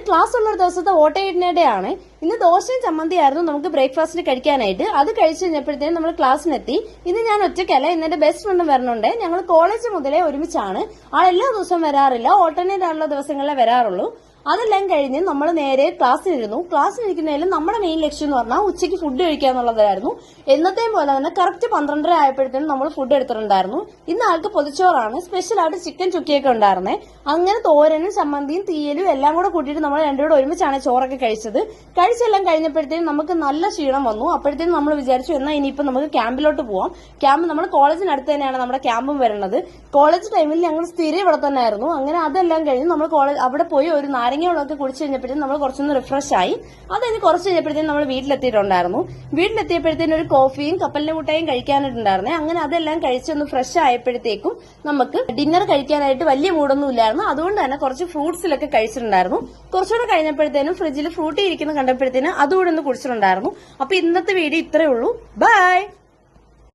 Class ഉള്ള ഒരു ദിവസത്തെ ഓട്ടയിടേ ആണ്. ഇന്ന് ദോശയും ചമ്മന്തിയായിരുന്നു നമുക്ക് ബ്രേക്ക്ഫാസ്റ്റിന് കഴിക്കാനായിട്ട്. അത് കഴിച്ചു കഴിഞ്ഞപ്പോഴത്തേക്കും നമ്മൾ ക്ലാസ്സിനെത്തി. ഇന്ന് ഞാൻ ഒറ്റയ്ക്കല്ല, ഇന്ന് എന്റെ ബെസ്റ്റ് ഫ്രണ്ടും വരണുണ്ട്. ഞങ്ങൾ കോളേജ് മുതലേ ഒരുമിച്ചാണ്. എല്ലാ ദിവസവും വരാറില്ല, ഓൾട്ടർനേറ്റ് ആയിട്ടുള്ള ദിവസങ്ങളിലേ വരാറുള്ളൂ. അതെല്ലാം കഴിഞ്ഞ് നമ്മൾ നേരെ ക്ലാസ്സിലിരിക്കുന്നതിലും നമ്മുടെ മെയിൻ ലക്ഷ്യം എന്ന് പറഞ്ഞാൽ ഉച്ചയ്ക്ക് ഫുഡ് കഴിക്കുക എന്നുള്ളതായിരുന്നു. എന്നത്തെയും പോലെ തന്നെ കറക്റ്റ് 12:30 ആയപ്പോഴത്തേനും നമ്മൾ ഫുഡ് എടുത്തിട്ടുണ്ടായിരുന്നു. ഇന്ന് ആൾക്ക് പൊതിച്ചോറാണ്, സ്പെഷ്യലായിട്ട് ചിക്കൻ ചുക്കിയൊക്കെ ഉണ്ടായിരുന്നേ. അങ്ങനെ തോരനും ചമ്മന്തിയും തീയലും എല്ലാം കൂടെ കൂട്ടിയിട്ട് നമ്മൾ രണ്ടുകൂടെ ഒരുമിച്ചാണ് ചോറൊക്കെ കഴിച്ചത്. കഴിച്ചെല്ലാം കഴിഞ്ഞപ്പോഴത്തേനും നമുക്ക് നല്ല ക്ഷീണം വന്നു. അപ്പോഴത്തേനും നമ്മൾ വിചാരിച്ചു എന്നാൽ ഇനിയിപ്പോൾ നമുക്ക് ക്യാമ്പിലോട്ട് പോവാം. ക്യാമ്പ് നമ്മൾ കോളേജിനടുത്ത് തന്നെയാണ് നമ്മുടെ ക്യാമ്പും വരുന്നത്. കോളേജ് ടൈമിൽ ഞങ്ങൾ സ്ഥിരം ഇവിടെ തന്നെ ആയിരുന്നു. അങ്ങനെ അതെല്ലാം കഴിഞ്ഞ് നമ്മൾ അവിടെ പോയി ഒരു നാരങ്ങകളൊക്കെ കുടിച്ചു കഴിഞ്ഞപ്പോഴത്തേക്കും നമ്മൾ കുറച്ചൊന്ന് റിഫ്രഷ് ആയി. അത് കഴിഞ്ഞ് കുറച്ച് കഴിഞ്ഞപ്പോഴത്തേക്കും നമ്മൾ വീട്ടിലെത്തിയിട്ടുണ്ടായിരുന്നു. വീട്ടിലെത്തിയപ്പോഴത്തേനും ഒരു കോഫിയും കപ്പലിന്റെ മുട്ടയും കഴിക്കാനായിട്ടുണ്ടായിരുന്നേ. അങ്ങനെ അതെല്ലാം കഴിച്ചൊന്ന് ഫ്രഷ് ആയപ്പോഴത്തേക്കും നമുക്ക് ഡിന്നർ കഴിക്കാനായിട്ട് വലിയ മൂടൊന്നും ഇല്ലായിരുന്നു. അതുകൊണ്ട് തന്നെ കുറച്ച് ഫ്രൂട്ട്സിലൊക്കെ കഴിച്ചിട്ടുണ്ടായിരുന്നു. കുറച്ചുകൂടെ കഴിഞ്ഞപ്പോഴത്തേനും ഫ്രിഡ്ജിൽ ഫ്രൂട്ടി ഇരിക്കുന്ന കണ്ടപ്പോഴത്തേനും അതുകൂടെ ഒന്ന് കുടിച്ചിട്ടുണ്ടായിരുന്നു. അപ്പൊ ഇന്നത്തെ വീഡിയോ ഇത്രയേ ഉള്ളൂ. ബൈ.